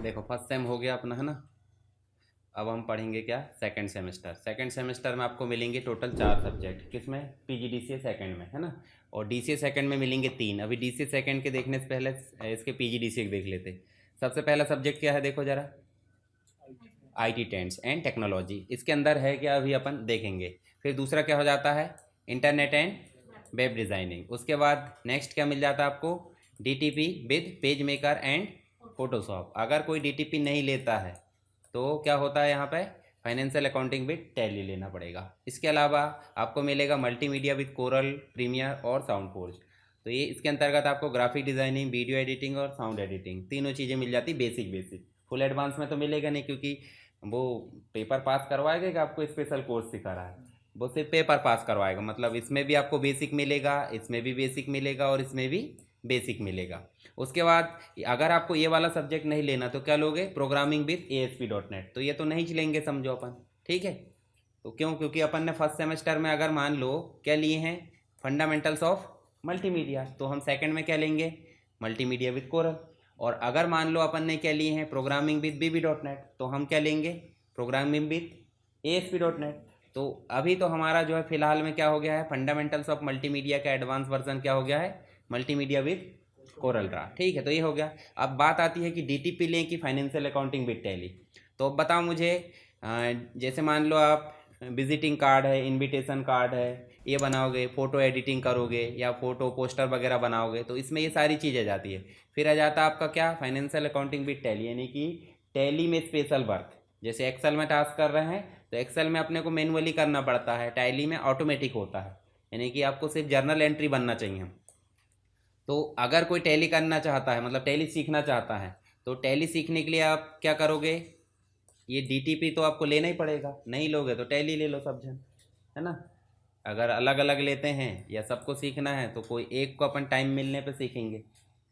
देखो first sem हो गया अपना, है ना। अब हम पढ़ेंगे क्या, सेकंड सेमेस्टर। सेकंड सेमेस्टर में आपको मिलेंगे टोटल 4 सब्जेक्ट, किसमें, पीजीडीसीए सेकंड में, है ना। और डीसीए सेकंड में मिलेंगे 3। अभी डीसीए सेकंड के देखने से पहले इसके पीजीडीसीए के देख लेते। सबसे पहला सब्जेक्ट क्या है, देखो जरा, आईटी ट्रेंड्स एंड टेक्नोलॉजी। इसके अंदर है क्या, अभी अपन देखेंगे। फिर दूसरा क्या हो जाता है, इंटरनेट एंड वेब डिज़ाइनिंग। उसके बाद नेक्स्ट क्या मिल जाता है आपको, DTP with page maker and Photoshop. अगर कोई डीटीपी नहीं लेता है तो क्या होता है यहाँ पे, फाइनेंशियल अकाउंटिंग विद टैली लेना पड़ेगा। इसके अलावा आपको मिलेगा मल्टीमीडिया विद कोरल, प्रीमियर और साउंड फोर्ज। तो ये इसके अंतर्गत आपको ग्राफिक डिज़ाइनिंग, वीडियो एडिटिंग और साउंड एडिटिंग तीनों चीज़ें मिल जाती, बेसिक बेसिक। फुल एडवांस में तो मिलेगा नहीं, क्योंकि वो पेपर पास करवाएगा कि आपको स्पेशल कोर्स सिखा रहा है, वो सिर्फ पेपर पास करवाएगा। मतलब इसमें भी आपको बेसिक मिलेगा, इसमें भी बेसिक मिलेगा और इसमें भी बेसिक मिलेगा। उसके बाद अगर आपको ये वाला सब्जेक्ट नहीं लेना तो क्या लोगे, प्रोग्रामिंग विद ASP.NET। तो ये तो नहीं लेंगे समझो अपन, ठीक है। तो क्यों, क्योंकि अपन ने फर्स्ट सेमेस्टर में अगर मान लो क्या लिए हैं, फंडामेंटल्स ऑफ मल्टीमीडिया, तो हम सेकंड में क्या लेंगे, मल्टीमीडिया विद कोरल। और अगर मान लो अपन ने क्या लिए हैं, प्रोग्रामिंग विद BB.NET, तो हम क्या लेंगे, प्रोग्रामिंग विद ASP.NET। तो अभी तो हमारा जो है फिलहाल में क्या हो गया है, फंडामेंटल्स ऑफ मल्टीमीडिया का एडवांस वर्जन क्या हो गया है, मल्टीमीडिया विद कोरल ड्रा, ठीक है। तो ये हो गया। अब बात आती है कि डीटीपी लें कि फाइनेंशियल अकाउंटिंग विद टैली। तो अब बताओ मुझे, जैसे मान लो आप विजिटिंग कार्ड है, इनविटेशन कार्ड है, ये बनाओगे, फ़ोटो एडिटिंग करोगे या फ़ोटो पोस्टर वगैरह बनाओगे, तो इसमें ये सारी चीज़ें जाती है। फिर आ जाता है आपका क्या, फाइनेंशियल अकाउंटिंग विद टैली, यानी कि टैली में स्पेशल वर्क। जैसे एक्सेल में टास्क कर रहे हैं तो एक्सेल में अपने को मैनुअली करना पड़ता है, टैली में ऑटोमेटिक होता है, यानी कि आपको सिर्फ जर्नल एंट्री बनना चाहिए। तो अगर कोई टैली करना चाहता है, मतलब टैली सीखना चाहता है, तो टैली सीखने के लिए आप क्या करोगे, ये डीटीपी तो आपको लेना ही पड़ेगा, नहीं लोगे तो टैली ले लो सब जन, है ना। अगर अलग अलग लेते हैं या सबको सीखना है तो कोई एक को अपन टाइम मिलने पे सीखेंगे।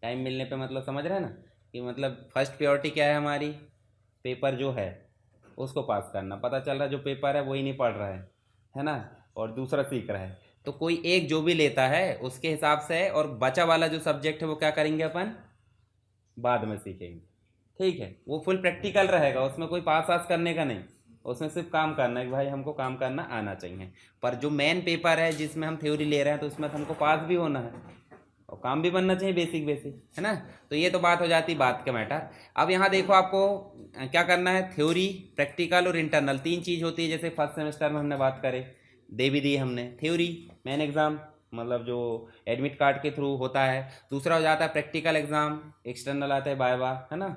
टाइम मिलने पे मतलब समझ रहे हैं ना, कि मतलब फर्स्ट प्रायोरिटी क्या है हमारी, पेपर जो है उसको पास करना। पता चल रहा है जो पेपर है वही नहीं पढ़ रहा है ना, और दूसरा सीख रहा है। तो कोई एक जो भी लेता है उसके हिसाब से, और बचा वाला जो सब्जेक्ट है वो क्या करेंगे अपन, बाद में सीखेंगे, ठीक है। वो फुल प्रैक्टिकल रहेगा, उसमें कोई पास वास करने का नहीं, उसमें सिर्फ काम करना है कि भाई हमको काम करना आना चाहिए। पर जो मेन पेपर है जिसमें हम थ्योरी ले रहे हैं तो उसमें तो हमको पास भी होना है और काम भी बनना चाहिए, बेसिक बेसिक, है ना। तो ये तो बात हो जाती बात का मैटर। अब यहाँ देखो आपको क्या करना है, थ्योरी, प्रैक्टिकल और इंटरनल 3 चीज़ होती है। जैसे फर्स्ट सेमेस्टर में हमने बात करे, दे भी दी हमने थ्योरी, मेन एग्ज़ाम, मतलब जो एडमिट कार्ड के थ्रू होता है। दूसरा हो जाता है प्रैक्टिकल एग्ज़ाम, एक्सटर्नल आता है वाइवा, है ना।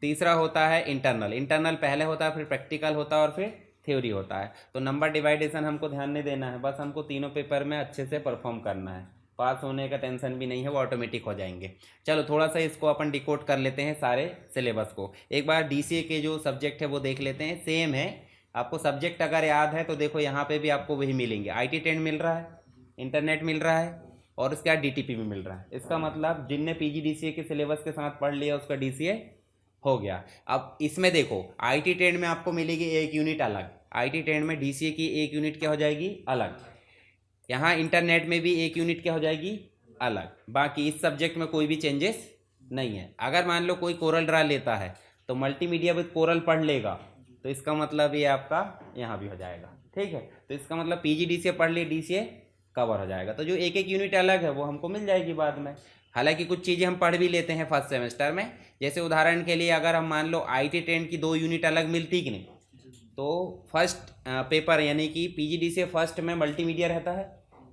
तीसरा होता है इंटरनल, इंटरनल पहले होता है, फिर प्रैक्टिकल होता है और फिर थ्योरी होता है। तो नंबर डिवाइडेशन हमको ध्यान नहीं देना है, बस हमको तीनों पेपर में अच्छे से परफॉर्म करना है। पास होने का टेंशन भी नहीं है, वो ऑटोमेटिक हो जाएंगे। चलो थोड़ा सा इसको अपन डिकोड कर लेते हैं सारे सिलेबस को। एक बार डीसीए के जो सब्जेक्ट है वो देख लेते हैं, सेम है। आपको सब्जेक्ट अगर याद है तो देखो यहाँ पे भी आपको वही मिलेंगे, आईटी ट्रेंड मिल रहा है, इंटरनेट मिल रहा है और उसके बाद डीटीपी भी मिल रहा है। इसका मतलब जिनने पीजीडीसीए के सिलेबस के साथ पढ़ लिया उसका डीसीए हो गया। अब इसमें देखो आईटी ट्रेंड में आपको मिलेगी एक यूनिट अलग, आईटी ट्रेंड में डीसीए की एक यूनिट क्या हो जाएगी अलग, यहाँ इंटरनेट में भी एक यूनिट क्या हो जाएगी अलग। बाकी इस सब्जेक्ट में कोई भी चेंजेस नहीं है। अगर मान लो कोई कोरल ड्रा लेता है तो मल्टीमीडिया विद कोरल पढ़ लेगा, तो इसका मतलब ये आपका यहाँ भी हो जाएगा, ठीक है। तो इसका मतलब पीजीडीसीए पढ़ लिए, डीसीए कवर हो जाएगा। तो जो एक एक यूनिट अलग है वो हमको मिल जाएगी बाद में। हालांकि कुछ चीज़ें हम पढ़ भी लेते हैं फर्स्ट सेमेस्टर में। जैसे उदाहरण के लिए अगर हम मान लो आईटी ट्रेंड की 2 यूनिट अलग मिलती कि नहीं, तो फर्स्ट पेपर यानी कि पीजीडीसीए फर्स्ट में मल्टीमीडिया रहता है,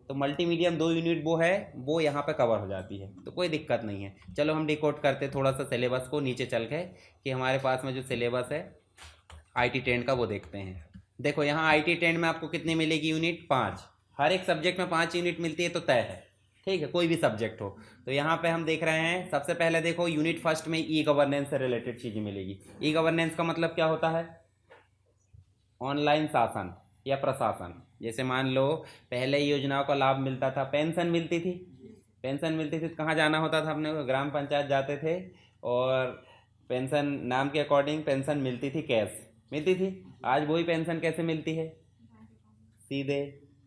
तो मल्टीमीडिया में 2 यूनिट वो है, वो यहाँ पे कवर हो जाती है, तो कोई दिक्कत नहीं है। चलो हम डिकोड करते थोड़ा सा सिलेबस को नीचे चल के, कि हमारे पास में जो सिलेबस है आईटी ट्रेंड का वो देखते हैं। देखो यहाँ आईटी ट्रेंड में आपको कितनी मिलेगी यूनिट, 5। हर एक सब्जेक्ट में 5 यूनिट मिलती है तो तय है, ठीक है, कोई भी सब्जेक्ट हो। तो यहाँ पे हम देख रहे हैं सबसे पहले देखो यूनिट फर्स्ट में ई गवर्नेंस से रिलेटेड चीज़ें मिलेगी। ई गवर्नेंस का मतलब क्या होता है, ऑनलाइन शासन या प्रशासन। जैसे मान लो पहले योजनाओं का लाभ मिलता था, पेंशन मिलती थी, पेंशन मिलती थी तो कहाँ जाना होता था अपने को, ग्राम पंचायत जाते थे, और पेंशन नाम के अकॉर्डिंग पेंशन मिलती थी, कैश मिलती थी। आज वही पेंशन कैसे मिलती है, सीधे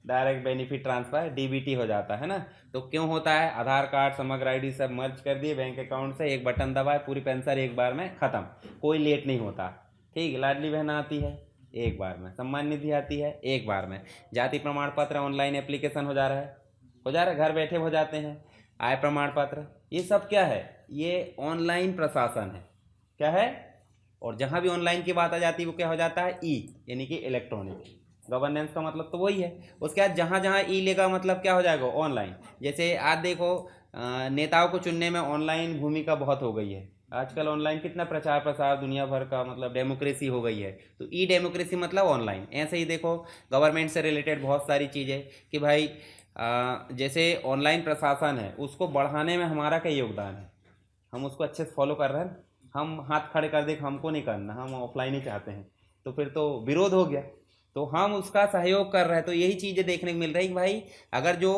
डायरेक्ट बेनिफिट ट्रांसफर डीबीटी हो जाता है ना। तो क्यों होता है, आधार कार्ड समग्र आईडी सब मर्ज कर दिए बैंक अकाउंट से, एक बटन दबाए पूरी पेंशन एक बार में खत्म, कोई लेट नहीं होता। ठीक, लाडली बहन आती है एक बार में, सम्मान निधि आती है एक बार में, जाति प्रमाण पत्र ऑनलाइन एप्लीकेशन हो जा रहा है, घर बैठे हो जाते हैं, आय प्रमाण पत्र, ये सब क्या है, ये ऑनलाइन प्रशासन है। क्या है, और जहाँ भी ऑनलाइन की बात आ जाती है वो क्या हो जाता है, ई, यानी कि इलेक्ट्रॉनिक। गवर्नेंस का मतलब तो वही है। उसके बाद जहाँ जहाँ ई लेगा मतलब क्या हो जाएगा, ऑनलाइन। जैसे आज देखो नेताओं को चुनने में ऑनलाइन भूमिका बहुत हो गई है। आजकल ऑनलाइन कितना प्रचार प्रसार दुनिया भर का, मतलब डेमोक्रेसी हो गई है। तो ई डेमोक्रेसी मतलब ऑनलाइन। ऐसे ही देखो गवर्नमेंट से रिलेटेड बहुत सारी चीज़ें कि भाई जैसे ऑनलाइन प्रशासन है उसको बढ़ाने में हमारा क्या योगदान है, हम उसको अच्छे से फॉलो कर रहे हैं। हम हाथ खड़े कर दे हमको नहीं करना, हम ऑफलाइन ही चाहते हैं, तो फिर तो विरोध हो गया, तो हम उसका सहयोग कर रहे हैं। तो यही चीज़ें देखने को मिल रही है कि भाई अगर जो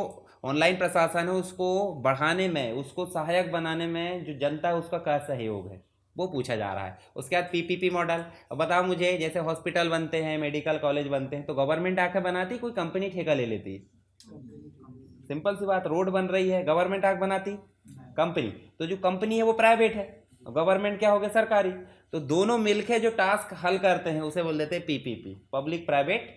ऑनलाइन प्रशासन है उसको बढ़ाने में, उसको सहायक बनाने में जो जनता है उसका क्या सहयोग है वो पूछा जा रहा है। उसके बाद पीपीपी मॉडल। अब बताओ मुझे, जैसे हॉस्पिटल बनते हैं, मेडिकल कॉलेज बनते हैं, तो गवर्नमेंट आकर बनाती, कोई कंपनी ठेका ले लेती? सिंपल सी बात, रोड बन रही है, गवर्नमेंट आकर बनाती, कंपनी। तो जो कंपनी है वो प्राइवेट है, गवर्नमेंट क्या हो गया, सरकारी। तो दोनों मिलके जो टास्क हल करते हैं उसे बोल देते हैं पीपीपी, पब्लिक प्राइवेट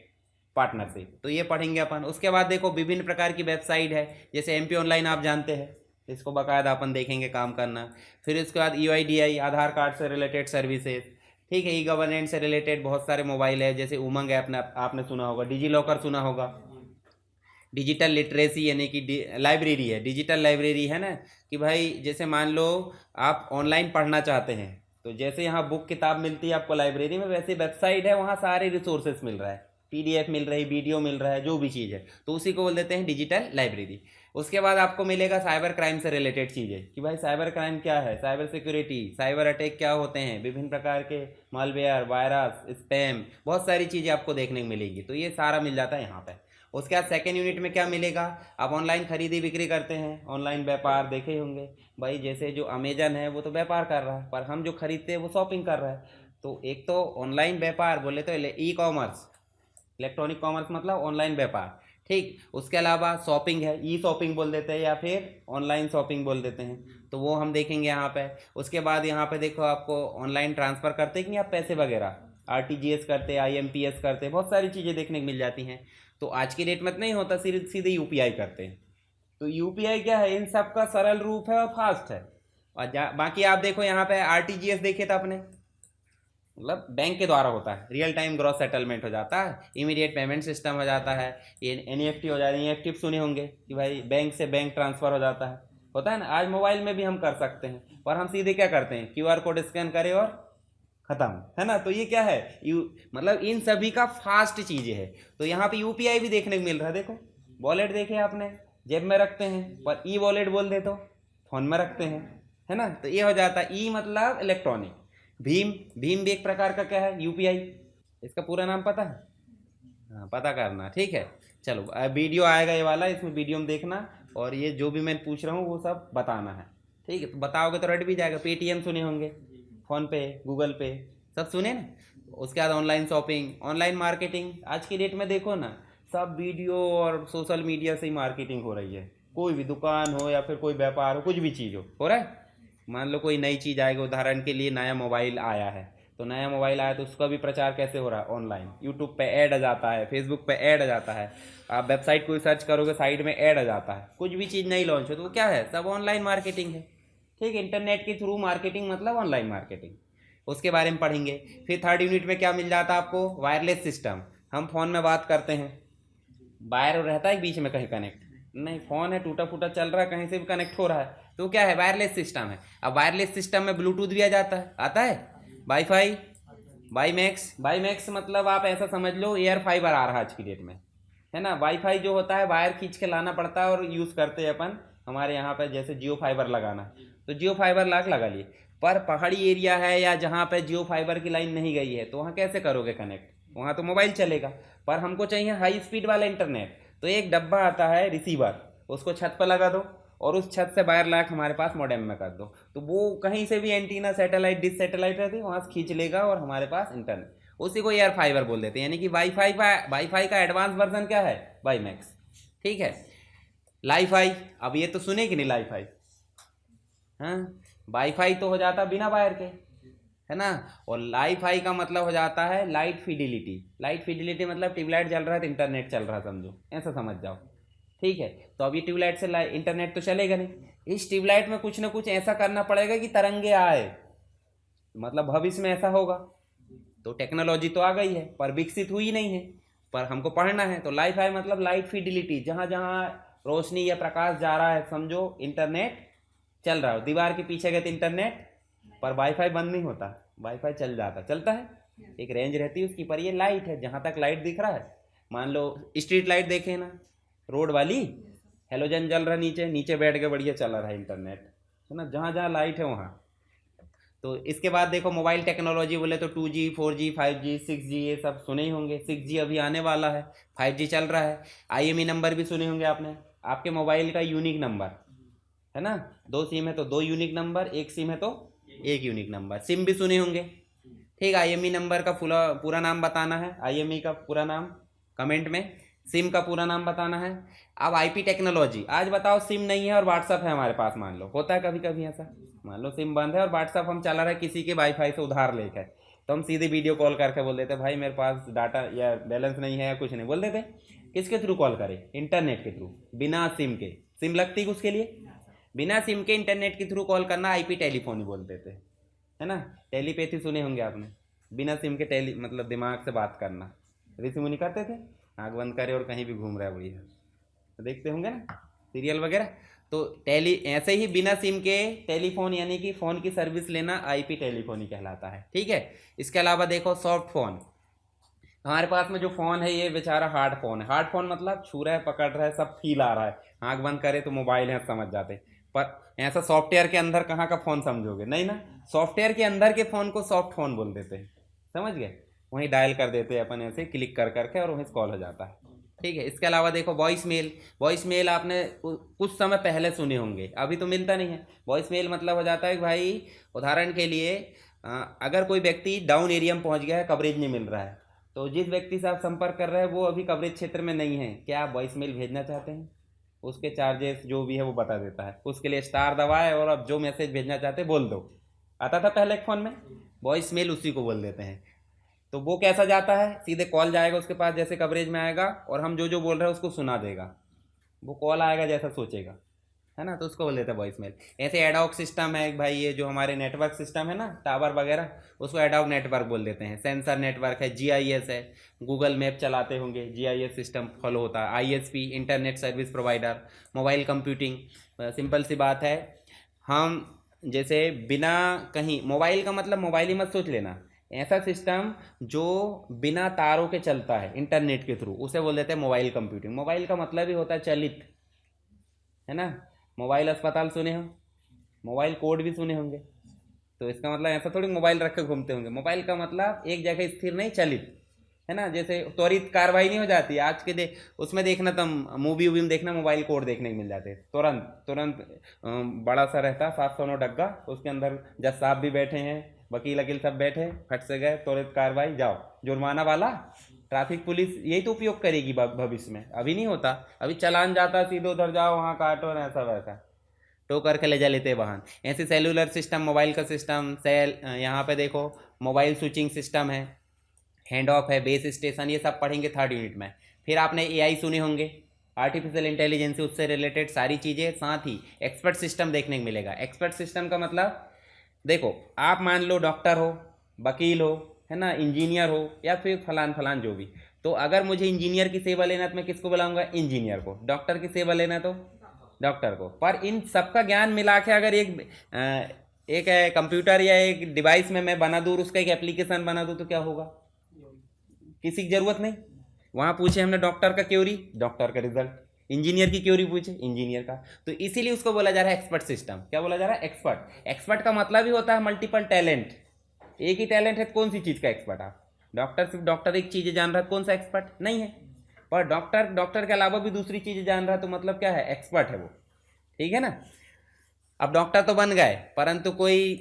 पार्टनरशिप। तो ये पढ़ेंगे अपन। उसके बाद देखो विभिन्न प्रकार की वेबसाइट है, जैसे एमपी ऑनलाइन आप जानते हैं, इसको बाकायदा अपन देखेंगे काम करना। फिर उसके बाद यूआईडीआई, आधार कार्ड से रिलेटेड सर्विसेज। ठीक है, ई गवर्नेंस से रिलेटेड बहुत सारे मोबाइल है, जैसे उमंग ऐप आपने सुना होगा, डिजी लॉकर सुना होगा, डिजिटल लिटरेसी यानी कि लाइब्रेरी है, डिजिटल लाइब्रेरी है ना, कि भाई जैसे मान लो आप ऑनलाइन पढ़ना चाहते हैं तो जैसे यहाँ बुक किताब मिलती है आपको लाइब्रेरी में, वैसे वेबसाइट है, वहाँ सारे रिसोर्सेज मिल रहा है, पीडीएफ मिल रही, वीडियो मिल रहा है, जो भी चीज़ है, तो उसी को बोल देते हैं डिजिटल लाइब्रेरी। उसके बाद आपको मिलेगा साइबर क्राइम से रिलेटेड चीज़ें, कि भाई साइबर क्राइम क्या है, साइबर सिक्योरिटी, साइबर अटैक क्या होते हैं, विभिन्न प्रकार के मालवेयर, वायरस, स्पैम, बहुत सारी चीज़ें आपको देखने को मिलेंगी। तो ये सारा मिल जाता है यहाँ पर। उसके बाद सेकेंड यूनिट में क्या मिलेगा, आप ऑनलाइन खरीदी बिक्री करते हैं, ऑनलाइन व्यापार देखे होंगे भाई, जैसे जो अमेजन है वो तो व्यापार कर रहा है, पर हम जो खरीदते हैं वो शॉपिंग कर रहा है। तो एक तो ऑनलाइन व्यापार बोले तो ई कॉमर्स, इलेक्ट्रॉनिक कॉमर्स मतलब ऑनलाइन व्यापार। ठीक, उसके अलावा शॉपिंग है, ई शॉपिंग बोल देते हैं या फिर ऑनलाइन शॉपिंग बोल देते हैं, तो वो हम देखेंगे यहाँ पे। उसके बाद यहाँ पे देखो आपको ऑनलाइन ट्रांसफ़र करते कि नहीं आप पैसे वगैरह, आरटीजीएस करते, आईएमपीएस करते, बहुत सारी चीज़ें देखने को मिल जाती हैं। तो आज की डेट में तो नहीं होता, सीधे यूपीआई करते हैं। तो यूपीआई क्या है, इन सब का सरल रूप है और फास्ट है। और बाकी आप देखो यहाँ पे आरटीजीएस देखे था आपने, मतलब बैंक के द्वारा होता है, रियल टाइम ग्रॉस सेटलमेंट हो जाता है, इमीडिएट पेमेंट सिस्टम हो जाता है। ये एनईएफटी हो जाती है, एनईएफटी सुने होंगे कि भाई बैंक से बैंक ट्रांसफ़र हो जाता है ना। आज मोबाइल में भी हम कर सकते हैं, पर हम सीधे क्या करते हैं, क्यूआर कोड स्कैन करें और ख़त्म, है ना। तो ये क्या है, मतलब इन सभी का फास्ट चीज़ें है। तो यहाँ पे यूपीआई भी देखने को मिल रहा है। देखो वॉलेट देखे आपने, जेब में रखते हैं, पर ई वॉलेट बोल दे तो फोन में रखते हैं, है ना। तो ये हो जाता है ई मतलब इलेक्ट्रॉनिक। भीम, भीम भी एक प्रकार का क्या है, यूपीआई। इसका पूरा नाम पता है, हाँ पता करना, ठीक है। चलो वीडियो आएगा ये वाला, इसमें वीडियो में देखना, और ये जो भी मैं पूछ रहा हूँ वो सब बताना है, ठीक है। तो बताओगे तो रट भी जाएगा। पेटीएम सुने होंगे, फ़ोनपे, गूगल पे, सब सुने ना। उसके बाद ऑनलाइन शॉपिंग, ऑनलाइन मार्केटिंग। आज की डेट में देखो ना, सब वीडियो और सोशल मीडिया से ही मार्केटिंग हो रही है। कोई भी दुकान हो या फिर कोई व्यापार हो, कुछ भी चीज़ हो रहा है। मान लो कोई नई चीज़ आएगी, उदाहरण के लिए नया मोबाइल आया है, तो नया मोबाइल आया तो उसका भी प्रचार कैसे हो रहा है, ऑनलाइन। यूट्यूब पे ऐड आ जाता है, फेसबुक पे ऐड आ जाता है, आप वेबसाइट कोई सर्च करोगे साइड में ऐड आ जाता है। कुछ भी चीज़ नई लॉन्च हो तो वो क्या है, सब ऑनलाइन मार्केटिंग है, ठीक है। इंटरनेट के थ्रू मार्केटिंग मतलब ऑनलाइन मार्केटिंग, उसके बारे में पढ़ेंगे। फिर थर्ड यूनिट में क्या मिल जाता है आपको, वायरलेस सिस्टम। हम फ़ोन में बात करते हैं, वायर रहता है बीच में कहीं कनेक्ट नहीं, फ़ोन है टूटा फूटा चल रहा है, कहीं से भी कनेक्ट हो रहा है, तो क्या है, वायरलेस सिस्टम है। अब वायरलेस सिस्टम में ब्लूटूथ भी आ जाता है, आता है, वाईफाई, वाईमैक्स मतलब आप ऐसा समझ लो एयर फाइबर आ रहा है आज की डेट में, है ना। वाईफाई जो होता है वायर खींच के लाना पड़ता है और यूज़ करते हैं अपन। हमारे यहाँ पर जैसे जियो फाइबर लगाना, तो जियो फाइबर लगा लिए, पर पहाड़ी एरिया है या जहाँ पे जियो फाइबर की लाइन नहीं गई है, तो वहाँ कैसे करोगे कनेक्ट, वहाँ तो मोबाइल चलेगा। पर हमको चाहिए हाई स्पीड वाला इंटरनेट, तो एक डब्बा आता है रिसीवर, उसको छत पर लगा दो और उस छत से वायर लाके हमारे पास मॉडेम में कर दो, तो वो कहीं से भी एंटीना, सैटेलाइट, डिश सैटेलाइट रहती है, वहाँ से खींच लेगा और हमारे पास इंटरनेट। उसी को एयर फाइबर बोल देते हैं। यानी कि वाईफाई का एडवांस वर्जन क्या है, वाईमैक्स। ठीक है, लाईफाई, अब ये तो सुने कि नहीं लाईफाई, हाँ, वाईफाई तो हो जाता बिना वायर के, है ना। और लाईफाई का मतलब हो जाता है लाइट फिडिलिटी। लाइट फिडिलिटी मतलब ट्यूबलाइट जल रहा है तो इंटरनेट चल रहा है, समझो, ऐसा समझ जाओ। ठीक है, तो अब ये ट्यूबलाइट से इंटरनेट तो चलेगा नहीं, इस ट्यूबलाइट में कुछ ना कुछ ऐसा करना पड़ेगा कि तरंगे आए, मतलब भविष्य में ऐसा होगा। तो टेक्नोलॉजी तो आ गई है पर विकसित हुई नहीं है, पर हमको पढ़ना है। तो लाइफ आई मतलब लाइट फिडिलिटी, जहाँ जहाँ रोशनी या प्रकाश जा रहा है समझो इंटरनेट चल रहा हो। दीवार के पीछे गए तो इंटरनेट, पर वाईफाई बंद नहीं होता, वाईफाई चल जाता, चलता है, एक रेंज रहती है उसकी। पर ये लाइट है, जहाँ तक लाइट दिख रहा है, मान लो स्ट्रीट लाइट देखे ना, रोड वाली हेलोजन जल रहा, नीचे नीचे बैठ के बढ़िया चल रहा है इंटरनेट, है ना, जहाँ जहाँ लाइट है वहाँ। तो इसके बाद देखो मोबाइल टेक्नोलॉजी बोले तो 2G 4G 5G 6G ये सब सुने ही होंगे। 6G अभी आने वाला है, 5G चल रहा है। IME नंबर भी सुने होंगे आपने, आपके मोबाइल का यूनिक नंबर, है ना, 2 सिम है तो 2 यूनिक नंबर, 1 सिम है तो 1 यूनिक नंबर। सिम भी सुने होंगे। ठीक, IME नंबर का पूरा नाम बताना है, IME का पूरा नाम कमेंट में, सिम का पूरा नाम बताना है। अब IP टेक्नोलॉजी, आज बताओ सिम नहीं है और व्हाट्सअप है हमारे पास, मान लो, होता है कभी कभी ऐसा, मान लो सिम बंद है और व्हाट्सअप हम चला रहे किसी के वाईफाई से उधार लेकर, तो हम सीधे वीडियो कॉल करके बोल देते भाई मेरे पास डाटा या बैलेंस नहीं है या कुछ नहीं, बोल देते। किसके थ्रू कॉल करें, इंटरनेट के थ्रू, बिना सिम के। सिम लगती है उसके लिए, बिना सिम के इंटरनेट के थ्रू कॉल करना IP टेलीफोन ही बोलते थे, है ना। टेलीपैथी सुने होंगे आपने, बिना सिम के मतलब दिमाग से बात करना, ऋषि मुनि करते थे, आँख बंद करे और कहीं भी घूम रहा है बढ़िया, तो देखते होंगे ना सीरियल वगैरह। तो ऐसे ही बिना सिम के टेलीफोन यानी कि फ़ोन की सर्विस लेना IP टेलीफोन ही कहलाता है। ठीक है, इसके अलावा देखो सॉफ्ट फ़ोन, हमारे पास में जो फ़ोन है ये बेचारा हार्ड फ़ोन है। हार्ड फ़ोन मतलब छू रहा है, पकड़ रहा है, सब फील आ रहा है, आँख बंद करे तो मोबाइल है समझ जाते। पर ऐसा सॉफ्टवेयर के अंदर कहाँ का फ़ोन समझोगे, नहीं ना, सॉफ्टवेयर के अंदर के फ़ोन को सॉफ्ट फ़ोन बोल देते हैं, समझ गए। वहीं डायल कर देते हैं अपन ऐसे क्लिक कर करके और वहीं कॉल हो जाता है। ठीक है, इसके अलावा देखो वॉइस मेल। वॉइस मेल आपने कुछ समय पहले सुने होंगे, अभी तो मिलता नहीं है। वॉइस मेल मतलब हो जाता है कि भाई उदाहरण के लिए अगर कोई व्यक्ति डाउन एरिया में पहुंच गया है, कवरेज नहीं मिल रहा है, तो जिस व्यक्ति से आप संपर्क कर रहे हैं वो अभी कवरेज क्षेत्र में नहीं है, क्या आप वॉइस मेल भेजना चाहते हैं, उसके चार्जेस जो भी है वो बता देता है, उसके लिए स्टार दबाए और अब जो मैसेज भेजना चाहते बोल दो। आता था पहले एक फ़ोन में, वॉइस मेल उसी को बोल देते हैं। तो वो कैसा जाता है, सीधे कॉल जाएगा उसके पास, जैसे कवरेज में आएगा और हम जो जो बोल रहे हैं उसको सुना देगा, वो कॉल आएगा जैसा सोचेगा, है ना, तो उसको बोल देते हैं वॉइस मेल। ऐसे एडॉक सिस्टम है भाई, ये जो हमारे नेटवर्क सिस्टम है ना, टावर वगैरह, उसको एडॉक नेटवर्क बोल देते हैं। सेंसर नेटवर्क है, GIS है, गूगल मैप चलाते होंगे, GIS सिस्टम फॉलो होता है। ISP internet service provider. Mobile computing, simple सी बात है, हम जैसे बिना कहीं, मोबाइल का मतलब मोबाइल ही मत सोच लेना, ऐसा सिस्टम जो बिना तारों के चलता है इंटरनेट के थ्रू, उसे बोल देते हैं मोबाइल कंप्यूटिंग। मोबाइल का मतलब ही होता है चलित, है ना। मोबाइल अस्पताल सुने हो, मोबाइल कोड भी सुने होंगे, तो इसका मतलब ऐसा थोड़ी मोबाइल रख के घूमते होंगे। मोबाइल का मतलब एक जगह स्थिर नहीं, चलित, है ना। जैसे त्वरित कार्रवाई नहीं हो जाती आज के उसमें देखना, तुम मूवी वूवी में देखना, मोबाइल कोड देखने को मिल जाते हैं तुरंत तुरंत। बड़ा सा रहता 709 डग्गा, उसके अंदर जज साहब भी बैठे हैं, वकील वकील सब बैठे, फट से गए, त्वरित कार्रवाई, जाओ, जुर्माना वाला। ट्रैफिक पुलिस यही तो उपयोग करेगी भविष्य में, अभी नहीं होता, अभी चालान जाता सीधे उधर जाओ वहाँ काटो, ऐसा वैसा टो करके ले जा लेते हैं वाहन। ऐसे सेलुलर सिस्टम, मोबाइल का सिस्टम, यहाँ पे देखो मोबाइल स्विचिंग सिस्टम है, हैंड ऑफ है, बेस स्टेशन, ये सब पढ़ेंगे 3rd यूनिट में। फिर आपने AI सुने होंगे, आर्टिफिशियल इंटेलिजेंस, उससे रिलेटेड सारी चीज़ें, साथ ही एक्सपर्ट सिस्टम देखने को मिलेगा। एक्सपर्ट सिस्टम का मतलब देखो, आप मान लो डॉक्टर हो, वकील हो, है ना, इंजीनियर हो, या फिर फलान फलान जो भी, तो अगर मुझे इंजीनियर की सेवा लेना है तो मैं किसको बुलाऊंगा, इंजीनियर को। डॉक्टर की सेवा लेना तो डॉक्टर को। पर इन सबका ज्ञान मिला के अगर एक कंप्यूटर या एक डिवाइस में मैं बना दूँ, उसका एक एप्लीकेशन बना दूँ, तो क्या होगा, किसी की जरूरत नहीं। वहाँ पूछे हमने डॉक्टर का क्योरी, डॉक्टर का रिजल्ट, इंजीनियर की क्योरी पूछे, इंजीनियर का। तो इसीलिए उसको बोला जा रहा है एक्सपर्ट सिस्टम। क्या बोला जा रहा है, एक्सपर्ट। एक्सपर्ट का मतलब ही होता है मल्टीपल टैलेंट, एक ही टैलेंट है, कौन सी चीज़ का एक्सपर्ट आप। डॉक्टर सिर्फ डॉक्टर एक चीज़ें जान रहा है, कौन सा एक्सपर्ट नहीं है। पर डॉक्टर के अलावा भी दूसरी चीज़ें जान रहा है, तो मतलब क्या है, एक्सपर्ट है वो, ठीक है ना। अब डॉक्टर तो बन गए, परंतु कोई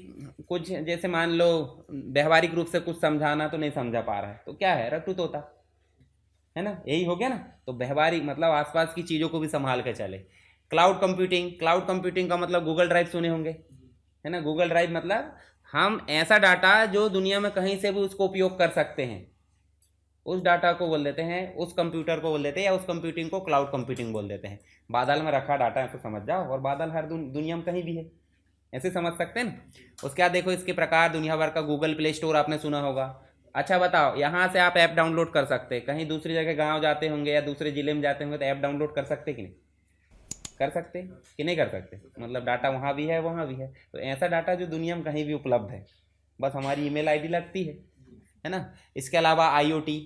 कुछ जैसे मान लो व्यवहारिक रूप से कुछ समझाना तो नहीं समझा पा रहा है, तो क्या है, रट्टू तोता है ना, यही हो गया ना। तो व्यवहारिक मतलब आसपास की चीज़ों को भी संभाल के चले। क्लाउड कंप्यूटिंग, क्लाउड कंप्यूटिंग का मतलब गूगल ड्राइव सुने होंगे, है ना। गूगल ड्राइव मतलब हम ऐसा डाटा जो दुनिया में कहीं से भी उसको उपयोग कर सकते हैं, उस डाटा को बोल देते हैं, उस कंप्यूटर को बोल देते हैं, या उस कंप्यूटिंग को क्लाउड कंप्यूटिंग बोल देते हैं। बादल में रखा डाटा ऐसे समझ जाओ, और बादल हर दुनिया में कहीं भी है, ऐसे समझ सकते हैं ना। उसके बाद देखो इसके प्रकार दुनिया भर का, गूगल प्ले स्टोर आपने सुना होगा। अच्छा बताओ, यहाँ से आप ऐप डाउनलोड कर सकते हैं, कहीं दूसरी जगह गांव जाते होंगे या दूसरे जिले में जाते होंगे तो ऐप डाउनलोड कर सकते कि नहीं, कर सकते कि नहीं कर सकते, मतलब डाटा वहाँ भी है वहाँ भी है। तो ऐसा डाटा जो दुनिया में कहीं भी उपलब्ध है, बस हमारी ईमेल आईडी लगती है ना। इसके अलावा IoT,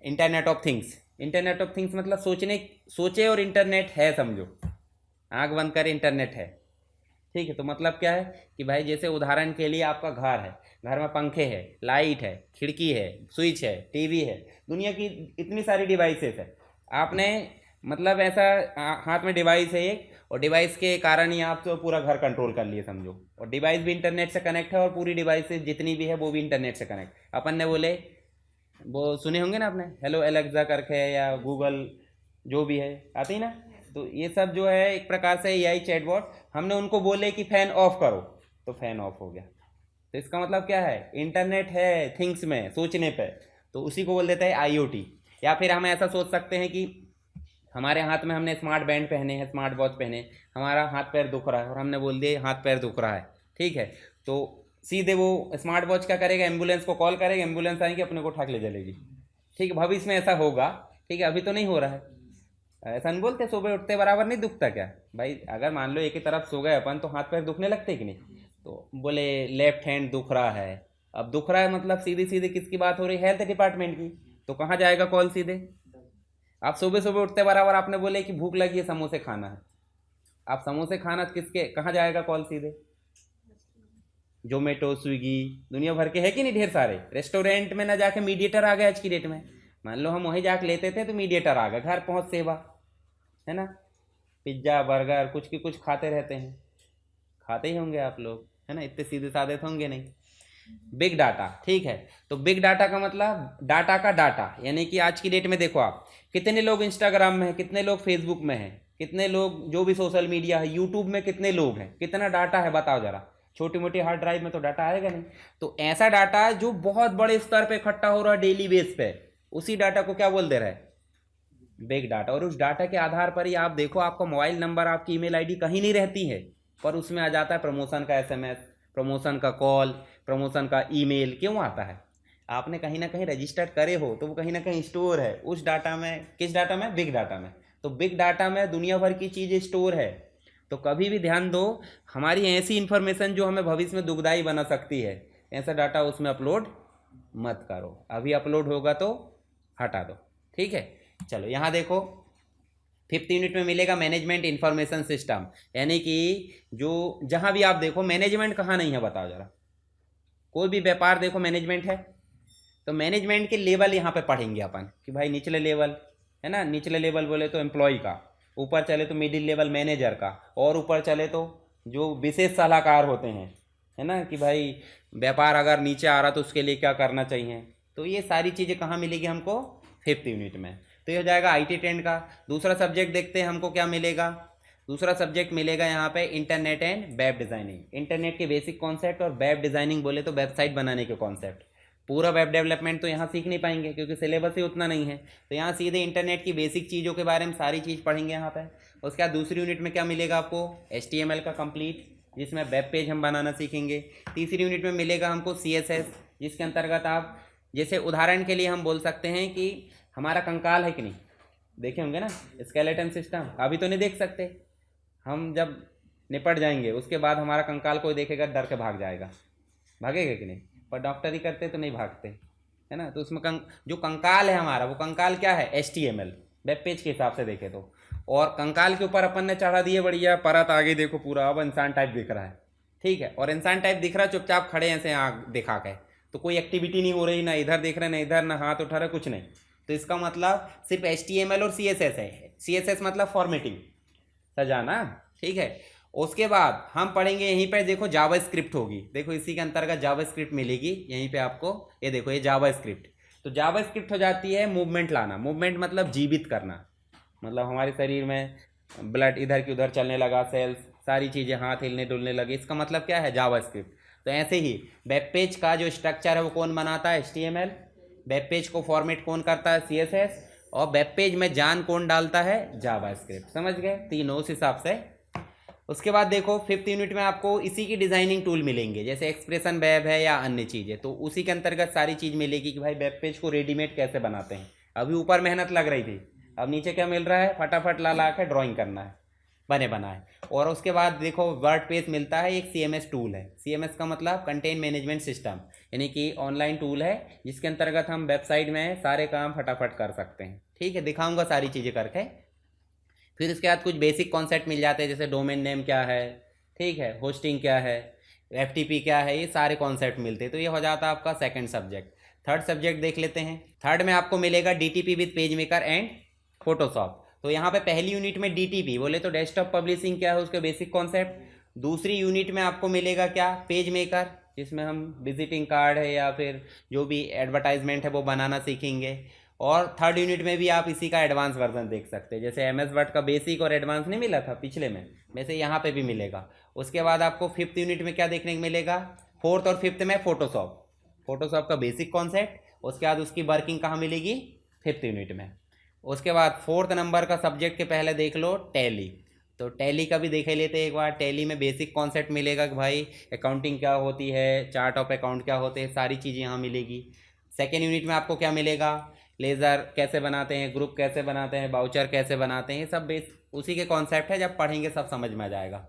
internet of things. Internet of things मतलब सोचे और इंटरनेट है, समझो, आँख बंद कर इंटरनेट है, ठीक है। तो मतलब क्या है कि भाई जैसे उदाहरण के लिए आपका घर है, घर में पंखे है, लाइट है, खिड़की है, स्विच है, टीवी है, दुनिया की इतनी सारी डिवाइसेस है। आपने मतलब ऐसा हाथ में डिवाइस है एक, और डिवाइस के कारण ही आप तो पूरा घर कंट्रोल कर लिए समझो, और डिवाइस भी इंटरनेट से कनेक्ट है, और पूरी डिवाइसेस जितनी भी है वो भी इंटरनेट से कनेक्ट। अपन ने बोले, वो सुने होंगे ना आपने, हेलो एलेक्सा करके, या गूगल जो भी है आती ना, तो ये सब जो है एक प्रकार से एआई चैटबॉट। हमने उनको बोले कि फैन ऑफ करो, तो फैन ऑफ हो गया। तो इसका मतलब क्या है, इंटरनेट है थिंग्स में, सोचने पे, तो उसी को बोल देते हैं आईओटी। या फिर हम ऐसा सोच सकते हैं कि हमारे हाथ में हमने स्मार्ट बैंड पहने हैं, स्मार्ट वॉच पहने, हमारा हाथ पैर दुख रहा है और हमने बोल दिया हाथ पैर दुख रहा है, ठीक है। तो सीधे वो स्मार्ट वॉच क्या करेगा, एम्बुलेंस को कॉल करेगा, एम्बुलेंस आएंगे अपने को उठा के ले चलेगी, ठीक है। भविष्य में ऐसा होगा, ठीक है, अभी तो नहीं हो रहा है। ऐसा नहीं बोलते सुबह उठते बराबर नहीं दुखता क्या भाई, अगर मान लो एक ही तरफ सो गए अपन तो हाथ पैर दुखने लगते कि नहीं। तो बोले लेफ्ट हैंड दुख रहा है, अब दुख रहा है मतलब सीधी सीधी किसकी बात हो रही है, हेल्थ डिपार्टमेंट की। तो कहाँ जाएगा कॉल सीधे, आप सुबह सुबह उठते बराबर आपने बोले कि भूख लगी है समोसे खाना है, आप समोसे खाना किसके, कहाँ जाएगा कॉल सीधे, जोमेटो स्विगी दुनिया भर के है कि नहीं, ढेर सारे रेस्टोरेंट में ना जाके मीडिएटर आ गया आज की डेट में। मान लो हम वहीं जाके लेते थे तो मीडिएटर आ गया, घर पहुंच सेवा, है ना। पिज्ज़ा बर्गर कुछ की कुछ खाते रहते हैं, खाते ही होंगे आप लोग, है ना, इतने सीधे साधे तो होंगे नहीं। बिग डाटा, ठीक है। तो बिग डाटा का मतलब डाटा का डाटा, यानी कि आज की डेट में देखो आप, कितने लोग इंस्टाग्राम में हैं, कितने लोग फेसबुक में हैं, कितने लोग जो भी सोशल मीडिया है, यूट्यूब में कितने लोग हैं, कितना डाटा है बताओ जरा। छोटी मोटी हार्ड ड्राइव में तो डाटा आएगा नहीं। तो ऐसा डाटा जो बहुत बड़े स्तर पे इकट्ठा हो रहा है डेली बेस पे, उसी डाटा को क्या बोल दे रहा है, बिग डाटा। और उस डाटा के आधार पर ही आप देखो, आपका मोबाइल नंबर, आपकी ईमेल आईडी कहीं नहीं रहती है, पर उसमें आ जाता है प्रमोशन का एसएमएस, प्रमोशन का कॉल, प्रमोशन का ईमेल। क्यों आता है, आपने कहीं ना कहीं रजिस्टर्ड करे हो, तो वो कहीं ना कहीं स्टोर है उस डाटा में। किस डाटा में, बिग डाटा में। तो बिग डाटा में दुनिया भर की चीज़ें स्टोर है। तो कभी भी ध्यान दो, हमारी ऐसी इन्फॉर्मेशन जो हमें भविष्य में दुखदाई बना सकती है, ऐसा डाटा उसमें अपलोड मत करो। अभी अपलोड होगा तो हटा दो, ठीक है। चलो यहाँ देखो, 5th यूनिट में मिलेगा मैनेजमेंट इंफॉर्मेशन सिस्टम, यानी कि जो जहाँ भी आप देखो मैनेजमेंट कहाँ नहीं है बताओ जरा। कोई भी व्यापार देखो मैनेजमेंट है, तो मैनेजमेंट के लेवल यहाँ पे पढ़ेंगे अपन कि भाई निचले लेवल, है ना, निचले लेवल बोले तो एम्प्लॉय का, ऊपर चले तो मिडिल लेवल मैनेजर का, और ऊपर चले तो जो विशेष सलाहकार होते हैं, है ना, कि भाई व्यापार अगर नीचे आ रहा तो उसके लिए क्या करना चाहिए। तो ये सारी चीज़ें कहाँ मिलेगी हमको, 5th यूनिट में। तो ये हो जाएगा IT ट्रेंड का। दूसरा सब्जेक्ट देखते हैं हमको क्या मिलेगा। दूसरा सब्जेक्ट मिलेगा यहाँ पे internet and web designing. Internet के बेसिक कॉन्सेप्ट, और वेब डिज़ाइनिंग बोले तो वेबसाइट बनाने के कॉन्सेप्ट। पूरा वेब डेवलपमेंट तो यहाँ सीख नहीं पाएंगे क्योंकि सिलेबस ही उतना नहीं है, तो यहाँ सीधे इंटरनेट की बेसिक चीज़ों के बारे में सारी चीज़ पढ़ेंगे यहाँ पे। उसके बाद दूसरी यूनिट में क्या मिलेगा आपको, HTML का कंप्लीट, जिसमें वेब पेज हम बनाना सीखेंगे। तीसरी यूनिट में मिलेगा हमको CSS, जिसके अंतर्गत आप जैसे उदाहरण के लिए हम बोल सकते हैं कि हमारा कंकाल है कि नहीं, देखे होंगे ना स्केलेटन सिस्टम, अभी तो नहीं देख सकते, हम जब निपट जाएंगे उसके बाद हमारा कंकाल कोई देखेगा डर के भाग जाएगा, भागेगा कि नहीं, पर डॉक्टर ही करते तो नहीं भागते, है ना। तो उसमें जो कंकाल है हमारा, वो कंकाल क्या है, HTML वेब पेज के हिसाब से देखे तो। और कंकाल के ऊपर अपन ने चढ़ा दिए बढ़िया परत, आगे देखो पूरा अब इंसान टाइप दिख रहा है, ठीक है। और इंसान टाइप दिख रहा है, चुपचाप खड़े ऐसे आँख दिखा के, तो कोई एक्टिविटी नहीं हो रही, ना इधर देख रहे ना इधर, ना हाथ उठा रहे, कुछ नहीं। तो इसका मतलब सिर्फ HTML और CSS है। CSS मतलब फॉर्मेटिंग, सजाना, ठीक है। उसके बाद हम पढ़ेंगे यहीं पे, देखो जावा स्क्रिप्ट होगी, देखो इसी के अंतर्गत जावा स्क्रिप्ट मिलेगी यहीं पे आपको, ये देखो ये जावा स्क्रिप्ट। तो जावा स्क्रिप्ट हो जाती है मूवमेंट लाना, मूवमेंट मतलब जीवित करना, मतलब हमारे शरीर में ब्लड इधर की उधर चलने लगा, सेल्स सारी चीज़ें हाथ हिलने डुलने लगे, इसका मतलब क्या है, जावा स्क्रिप्ट। तो ऐसे ही वेब पेज का जो स्ट्रक्चर है वो कौन बनाता है, HTML। वेब पेज को फॉर्मेट कौन करता है, CSS। और वेब पेज में जान कौन डालता है, जावा स्क्रिप्ट। समझ गए तीनों उस हिसाब से। उसके बाद देखो 5th यूनिट में आपको इसी की डिज़ाइनिंग टूल मिलेंगे, जैसे एक्सप्रेशन वेब है या अन्य चीज़ें, तो उसी के अंतर्गत सारी चीज़ मिलेगी कि भाई वेब पेज को रेडीमेड कैसे बनाते हैं। अभी ऊपर मेहनत लग रही थी, अब नीचे क्या मिल रहा है, फटाफट ला के ड्राइंग करना है, बने बनाए। और उसके बाद देखो वर्ड पेज मिलता है, एक CMS टूल है। CMS का मतलब कंटेंट मैनेजमेंट सिस्टम, यानी कि ऑनलाइन टूल है जिसके अंतर्गत हम वेबसाइट में सारे काम फटाफट कर सकते हैं। ठीक है, दिखाऊंगा सारी चीज़ें करके। फिर उसके बाद कुछ बेसिक कॉन्सेप्ट मिल जाते हैं, जैसे डोमेन नेम क्या है, ठीक है, होस्टिंग क्या है, FTP क्या है, ये सारे कॉन्सेप्ट मिलते हैं। तो ये हो जाता है आपका सेकंड सब्जेक्ट। थर्ड सब्जेक्ट देख लेते हैं। थर्ड में आपको मिलेगा DTP with page maker and Photoshop. तो यहाँ पे पहली यूनिट में DTP बोले तो डेस्कटॉप पब्लिशिंग क्या है, उसके बेसिक कॉन्सेप्ट। दूसरी यूनिट में आपको मिलेगा क्या, पेज मेकर, जिसमें हम विजिटिंग कार्ड है या फिर जो भी एडवर्टाइजमेंट है वो बनाना सीखेंगे। और थर्ड यूनिट में भी आप इसी का एडवांस वर्जन देख सकते हैं, जैसे MS वर्ड का बेसिक और एडवांस नहीं मिला था पिछले में, वैसे यहाँ पे भी मिलेगा। उसके बाद आपको 5th यूनिट में क्या देखने को मिलेगा, 4th और 5th में फोटोशॉप, फोटोशॉप का बेसिक कॉन्सेप्ट। उसके बाद उसकी वर्किंग कहाँ मिलेगी, 5th यूनिट में। उसके बाद 4th नंबर का सब्जेक्ट के पहले देख लो टैली। तो टैली का भी देख लेते हैं एक बार। टैली में बेसिक कॉन्सेप्ट मिलेगा कि भाई अकाउंटिंग क्या होती है, चार्ट ऑफ अकाउंट क्या होते हैं, सारी चीज़ें यहाँ मिलेगी। सेकेंड यूनिट में आपको क्या मिलेगा, लेज़र कैसे बनाते हैं, ग्रुप कैसे बनाते हैं, बाउचर कैसे बनाते हैं, ये सब बेस उसी के कॉन्सेप्ट है, जब पढ़ेंगे सब समझ में आ जाएगा।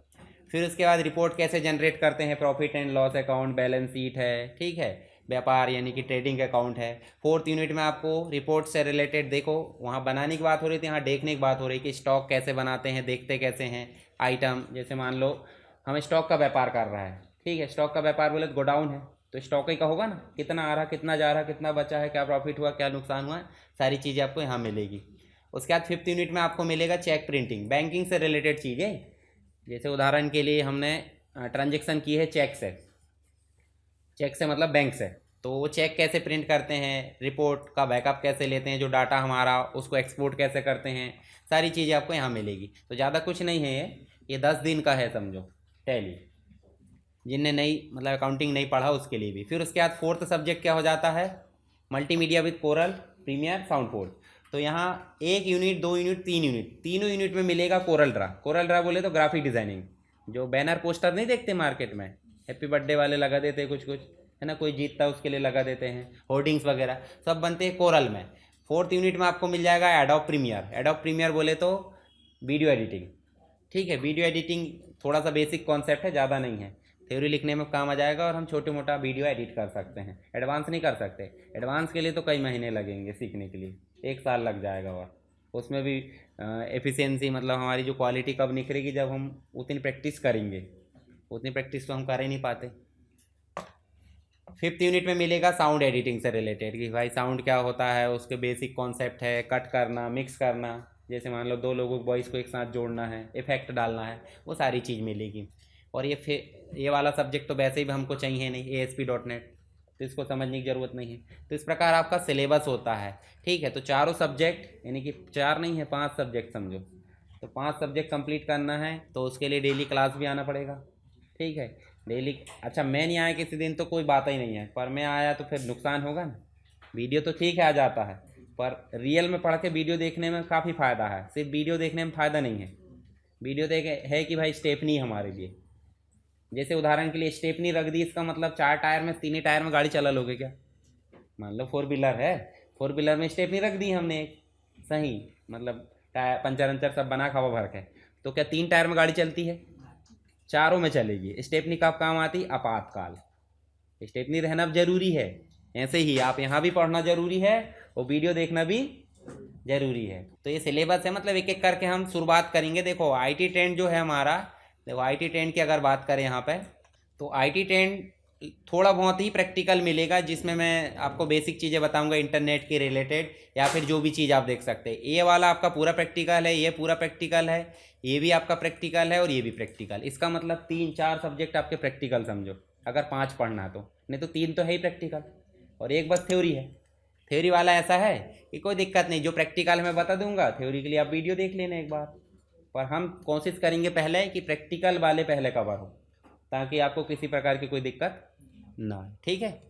फिर उसके बाद रिपोर्ट कैसे जनरेट करते हैं, profit and loss account, balance sheet है, ठीक है, व्यापार यानी कि ट्रेडिंग अकाउंट है। 4th यूनिट में आपको रिपोर्ट से रिलेटेड, देखो वहाँ बनाने की बात हो रही थी, यहाँ देखने की बात हो रही है कि स्टॉक कैसे बनाते हैं, देखते कैसे हैं आइटम। जैसे मान लो हम स्टॉक का व्यापार कर रहा है, ठीक है, स्टॉक का व्यापार बोले तो गोडाउन है, तो स्टॉक ही का होगा ना, कितना आ रहा, कितना जा रहा, कितना बचा है, क्या प्रॉफिट हुआ, क्या नुकसान हुआ, सारी चीज़ें आपको यहाँ मिलेगी। उसके बाद 5th यूनिट में आपको मिलेगा चेक प्रिंटिंग, बैंकिंग से रिलेटेड चीज़ें। जैसे उदाहरण के लिए हमने ट्रांजेक्शन की है चेक से, चेक से मतलब बैंक से, तो वो चेक कैसे प्रिंट करते हैं, रिपोर्ट का बैकअप कैसे लेते हैं, जो डाटा हमारा उसको एक्सपोर्ट कैसे करते हैं, सारी चीज़ें आपको यहाँ मिलेगी। तो ज़्यादा कुछ नहीं है, ये 10 दिन का है समझो टैली, जिनने नहीं मतलब अकाउंटिंग नहीं पढ़ा उसके लिए भी। फिर उसके बाद 4th सब्जेक्ट क्या हो जाता है, मल्टीमीडिया विद कोरल, प्रीमियर, साउंडफोर्ड। तो यहाँ 1 यूनिट, 2 यूनिट, 3 यूनिट, तीनों यूनिट में मिलेगा कोरल ड्रा। कोरल ड्रा बोले तो ग्राफिक डिज़ाइनिंग, जो बैनर पोस्टर नहीं देखते मार्केट में, हैप्पी बर्थडे वाले लगा देते हैं कुछ कुछ, है ना, कोई जीतता है उसके लिए लगा देते हैं, होर्डिंग्स वगैरह सब बनते हैं कोरल में। 4th यूनिट में आपको मिल जाएगा एडोब प्रीमियर। एडोब प्रीमियर बोले तो वीडियो एडिटिंग, ठीक है, वीडियो एडिटिंग थोड़ा सा बेसिक कॉन्सेप्ट है, ज़्यादा नहीं है, थ्योरी लिखने में काम आ जाएगा और हम छोटे मोटा वीडियो एडिट कर सकते हैं। एडवांस नहीं कर सकते, एडवांस के लिए तो कई महीने लगेंगे सीखने के लिए, 1 साल लग जाएगा। और उसमें भी एफिशिएंसी मतलब हमारी जो क्वालिटी कब निखरेगी, जब हम उतनी प्रैक्टिस करेंगे, उतनी प्रैक्टिस तो हम कर ही नहीं पाते। 5th यूनिट में मिलेगा साउंड एडिटिंग से रिलेटेड, कि भाई साउंड क्या होता है, उसके बेसिक कॉन्सेप्ट है, कट करना, मिक्स करना, जैसे मान लो 2 लोगों वॉइस को एक साथ जोड़ना है, इफेक्ट डालना है, वो सारी चीज़ मिलेगी। और ये वाला सब्जेक्ट तो वैसे भी हमको चाहिए नहीं, ASP.NET, तो इसको समझने की ज़रूरत नहीं है। तो इस प्रकार आपका सिलेबस होता है, ठीक है। तो चारों सब्जेक्ट, यानी कि 4 नहीं है 5 सब्जेक्ट समझो, तो 5 सब्जेक्ट कंप्लीट करना है, तो उसके लिए डेली क्लास भी आना पड़ेगा, ठीक है, डेली। अच्छा मैं नहीं आया किसी दिन तो कोई बात ही नहीं है, पर मैं आया तो फिर नुकसान होगा ना। वीडियो तो ठीक है आ जाता है, पर रियल में पढ़ के वीडियो देखने में काफ़ी फ़ायदा है, सिर्फ वीडियो देखने में फ़ायदा नहीं है। वीडियो देख है कि भाई स्टेपनी हमारे लिए, जैसे उदाहरण के लिए स्टेपनी रख दी, इसका मतलब 4 टायर में 3 ही टायर में गाड़ी चला लोगे क्या। मान लो 4 व्हीलर है, 4 व्हीलर में स्टेपनी रख दी हमने एक, सही मतलब टायर पंचर अंचर सब बना खावा भर के, तो क्या 3 टायर में गाड़ी चलती है, चारों में चलेगी। स्टेपनी कब काम आती, आपातकाल, स्टेपनी रहना जरूरी है। ऐसे ही आप यहाँ भी पढ़ना जरूरी है और वीडियो देखना भी जरूरी है। तो ये सिलेबस है, मतलब एक एक करके हम शुरुआत करेंगे। देखो IT ट्रेंड जो है हमारा, देखो IT ट्रेंड की अगर बात करें यहाँ पे, तो IT ट्रेंड थोड़ा बहुत ही प्रैक्टिकल मिलेगा, जिसमें मैं आपको बेसिक चीज़ें बताऊंगा इंटरनेट के रिलेटेड, या फिर जो भी चीज़ आप देख सकते हैं। ये वाला आपका पूरा प्रैक्टिकल है, ये पूरा प्रैक्टिकल है, ये भी आपका प्रैक्टिकल है और ये भी प्रैक्टिकल। इसका मतलब 3-4 सब्जेक्ट आपके प्रैक्टिकल समझो, अगर 5 पढ़ना तो, नहीं तो 3 तो है ही प्रैक्टिकल और एक बस थ्योरी है। थ्योरी वाला ऐसा है कि कोई दिक्कत नहीं, जो प्रैक्टिकल मैं बता दूंगा थ्योरी के लिए आप वीडियो देख लेना एक बार, पर हम कोशिश करेंगे पहले कि प्रैक्टिकल वाले पहले कवर हो, ताकि आपको किसी प्रकार की कोई दिक्कत ना आए। ठीक है।